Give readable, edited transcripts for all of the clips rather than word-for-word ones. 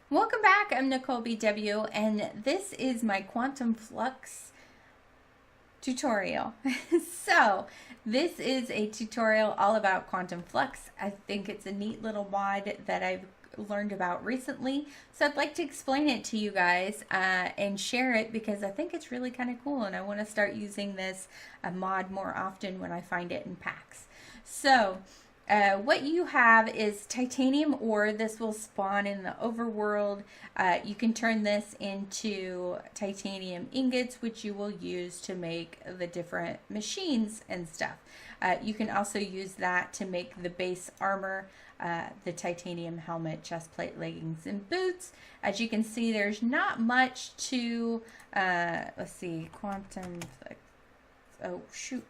Welcome back. I'm Nicolbw, and this is my Quantum Flux tutorial. So, this is a tutorial all about Quantum Flux. I think it's a neat little mod that I've learned about recently, so I'd like to explain it to you guys and share it because I think it's really kind of cool, and I want to start using this mod more often when I find it in packs. So, what you have is titanium ore. This will spawn in the overworld. You can turn this into titanium ingots, which you will use to make the different machines and stuff. You can also use that to make the base armor, the titanium helmet, chest plate, leggings, and boots. As you can see, there's not much to, let's see, quantum, oh shoot.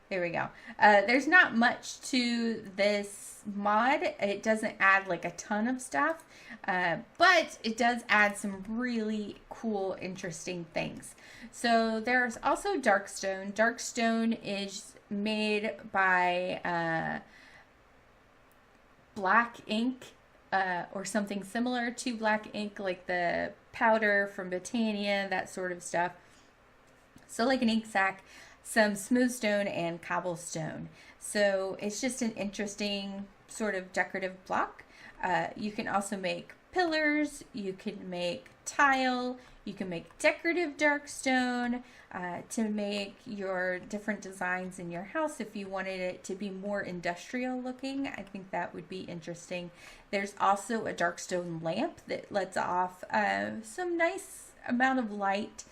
There we go. There's not much to this mod. It doesn't add like a ton of stuff, but it does add some really cool, interesting things. So there's also Darkstone. Darkstone is made by black ink or something similar to black ink, like the powder from Britannia, that sort of stuff. So like an ink sac, some smooth stone and cobblestone. So it's just an interesting sort of decorative block. You can also make pillars, you can make tile, you can make decorative dark stone to make your different designs in your house if you wanted it to be more industrial looking. I think that would be interesting. There's also a dark stone lamp that lets off some nice amount of light.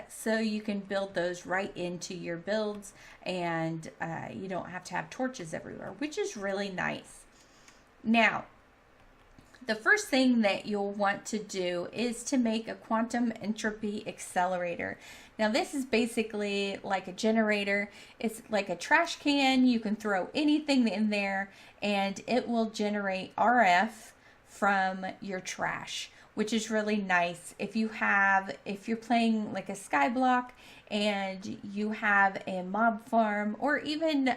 So you can build those right into your builds, and you don't have to have torches everywhere, which is really nice. Now, the first thing that you'll want to do is to make a quantum entropy accelerator. Now, this is basically like a generator. It's like a trash can. You can throw anything in there, and it will generate RF from your trash, which is really nice. If you're playing like a skyblock and you have a mob farm, or even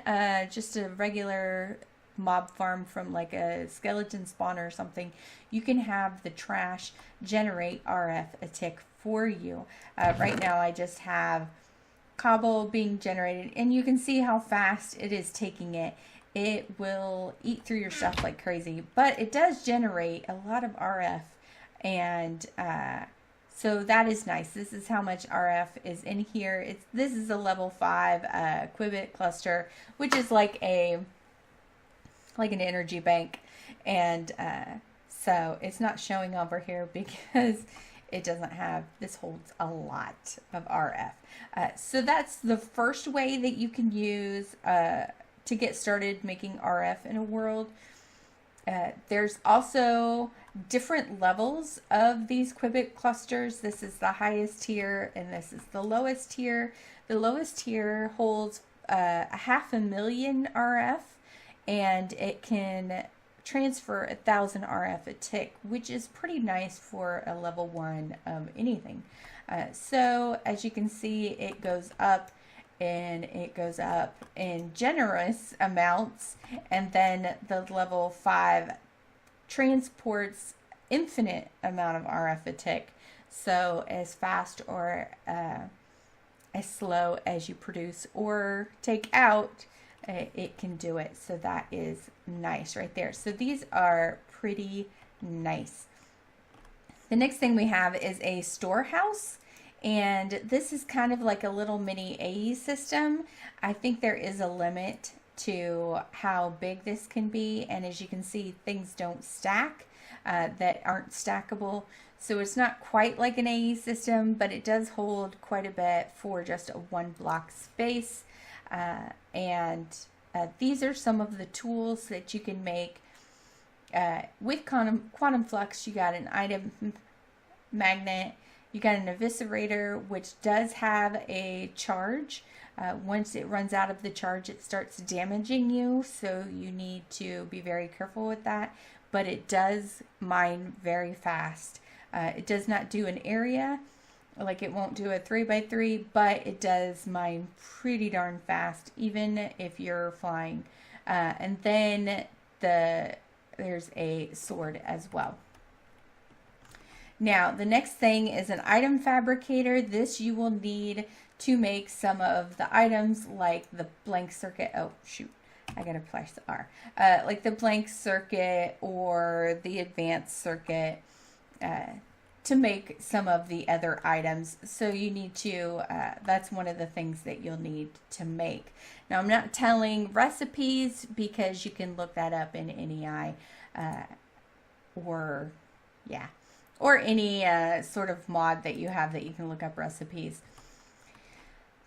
just a regular mob farm from like a skeleton spawner or something, you can have the trash generate RF a tick for you. Right now I just have cobble being generated, and you can see how fast it is taking it. It will eat through your stuff like crazy, but it does generate a lot of RF. And so that is nice. This is how much RF is in here. This is a level 5 qubit cluster, which is like an energy bank. And so it's not showing over here because it doesn't have, this holds a lot of RF. So that's the first way that you can use to get started making RF in a world. There's also different levels of these qubit clusters. This is the highest tier, and this is the lowest tier. The lowest tier holds 500,000 RF, and it can transfer 1,000 RF a tick, which is pretty nice for a level 1 anything. So as you can see, it goes up, and it goes up in generous amounts, and then the level 5 transports infinite amount of RF a tick, so as fast or as slow as you produce or take out, it can do it. So that is nice right there. So these are pretty nice. The next thing we have is a storehouse. And this is kind of like a little mini AE system. I think there is a limit to how big this can be. And as you can see, things don't stack that aren't stackable. So it's not quite like an AE system, but it does hold quite a bit for just a 1 block space. These are some of the tools that you can make. With Quantum Flux, you got an item magnet. You got an eviscerator, which does have a charge. Once it runs out of the charge, it starts damaging you, so you need to be very careful with that. But it does mine very fast. It does not do an area, like it won't do a 3x3, but it does mine pretty darn fast, even if you're flying. And then the there's a sword as well. Now, the next thing is an item fabricator. This you will need to make some of the items like the blank circuit. Oh, shoot. I gotta flash the R. Like the blank circuit or the advanced circuit to make some of the other items. So you need to, that's one of the things that you'll need to make. Now, I'm not telling recipes because you can look that up in NEI or any sort of mod that you have that you can look up recipes.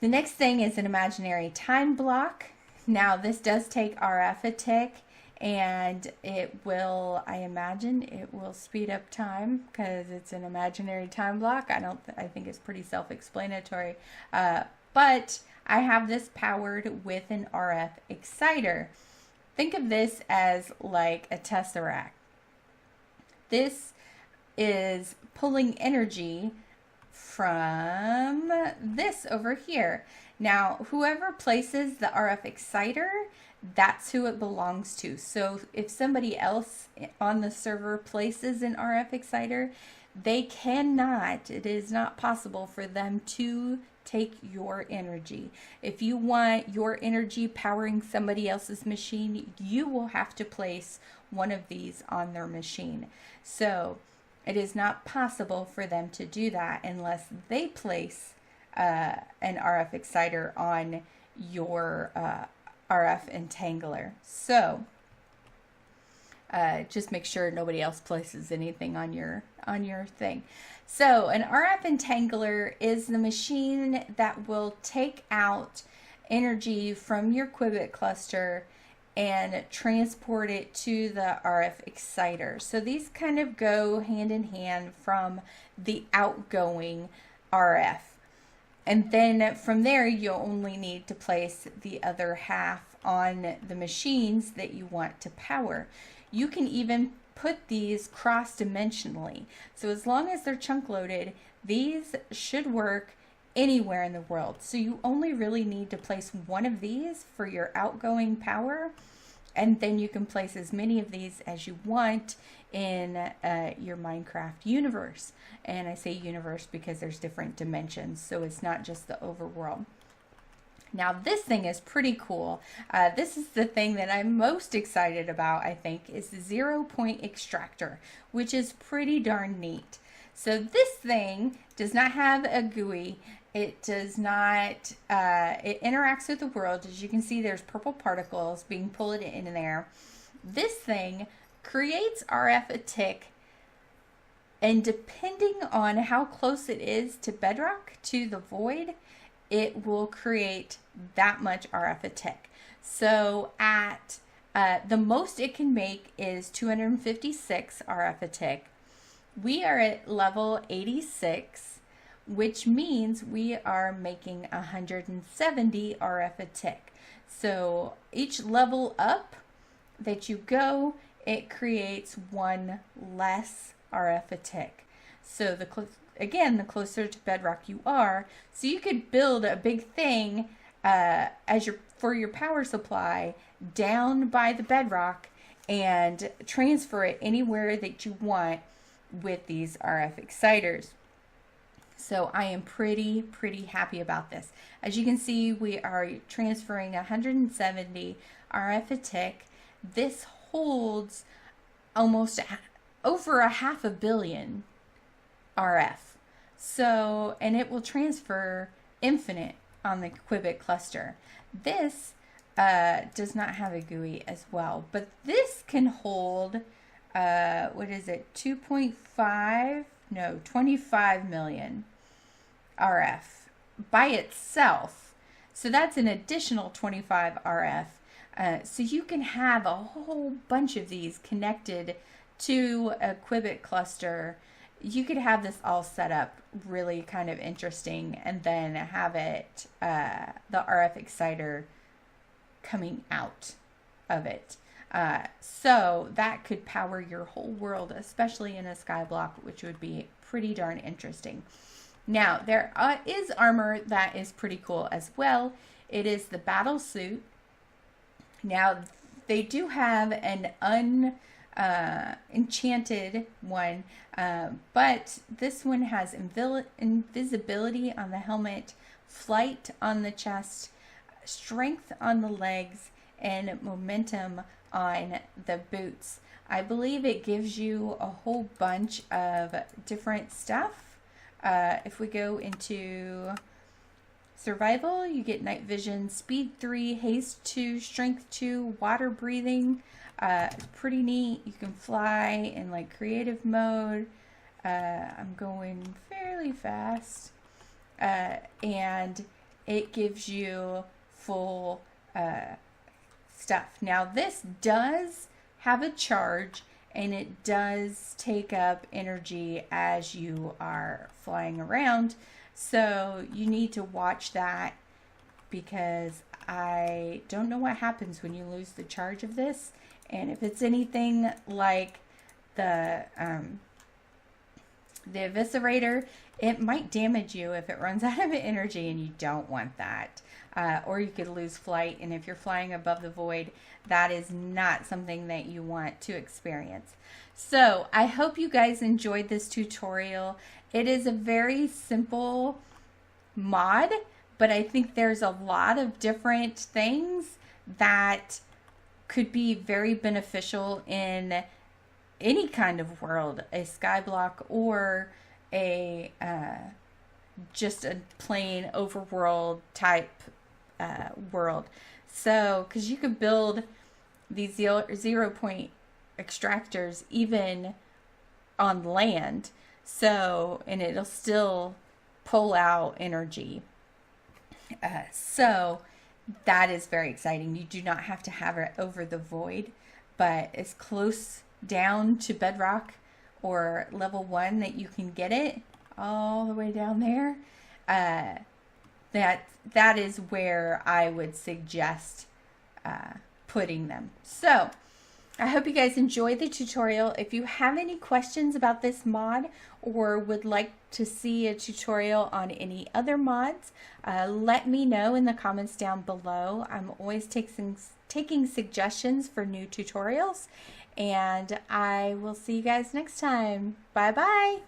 The next thing is an imaginary time block. Now, this does take RF a tick, and it will, I imagine, it will speed up time because it's an imaginary time block. I think it's pretty self-explanatory. But I have this powered with an RF exciter. Think of this as like a tesseract. This is pulling energy from this over here. Now, whoever places the RF exciter, that's who it belongs to. So if somebody else on the server places an RF exciter, they cannot, it is not possible for them to take your energy. If you want your energy powering somebody else's machine, you will have to place one of these on their machine. So it is not possible for them to do that unless they place an RF exciter on your RF entangler. So just make sure nobody else places anything on your thing. So an RF entangler is the machine that will take out energy from your qubit cluster and transport it to the RF exciter. So these kind of go hand in hand from the outgoing RF. And then from there, you'll only need to place the other half on the machines that you want to power. You can even put these cross-dimensionally. So as long as they're chunk loaded, these should work anywhere in the world. So you only really need to place one of these for your outgoing power, and then you can place as many of these as you want in your Minecraft universe. And I say universe because there's different dimensions, so it's not just the overworld. Now this thing is pretty cool. This is the thing that I'm most excited about, I think, is the 0-point extractor, which is pretty darn neat. So this thing does not have a GUI. It does not, it interacts with the world. As you can see, there's purple particles being pulled in there. This thing creates RF a tick, and depending on how close it is to bedrock, to the void, it will create that much RF a tick. So at the most it can make is 256 RF a tick. We are at level 86, which means we are making 170 RF a tick. So each level up that you go, it creates one less RF a tick. So the closer to bedrock you are, so you could build a big thing for your power supply down by the bedrock and transfer it anywhere that you want with these RF exciters. So I am pretty happy about this. As you can see, we are transferring 170 RF a tick. This holds almost over 500 million RF. So, and it will transfer infinite on the qubit cluster. This does not have a GUI as well, but this can hold, what is it, 25 million RF by itself. So that's an additional 25 RF. So you can have a whole bunch of these connected to a qubit cluster. You could have this all set up really kind of interesting, and then have it, the RF exciter coming out of it. So that could power your whole world, especially in a skyblock, which would be pretty darn interesting. Now, there is armor that is pretty cool as well. It is the battle suit. Now, they do have an enchanted one, but this one has invisibility on the helmet, flight on the chest, strength on the legs, and momentum on the boots. I believe it gives you a whole bunch of different stuff. If we go into survival, you get night vision, speed 3, haste 2, strength 2, water breathing. It's pretty neat. You can fly in like creative mode. I'm going fairly fast. And it gives you full stuff. Now this does have a charge, and it does take up energy as you are flying around. So you need to watch that, because I don't know what happens when you lose the charge of this. And if it's anything like the eviscerator, it might damage you if it runs out of energy, and you don't want that. Or you could lose flight, and if you're flying above the void, that is not something that you want to experience. So I hope you guys enjoyed this tutorial. It is a very simple mod, but I think there's a lot of different things that could be very beneficial in any kind of world, a skyblock or a just a plain overworld type world. So, because you could build these 0-point extractors even on land, so, and it'll still pull out energy. So that is very exciting. You do not have to have it over the void, but as close down to bedrock or level 1 that you can get it, all the way down there, that is where I would suggest putting them. So I hope you guys enjoyed the tutorial. If you have any questions about this mod, or would like to see a tutorial on any other mods, let me know in the comments down below. I'm always taking suggestions for new tutorials, and I will see you guys next time. Bye bye.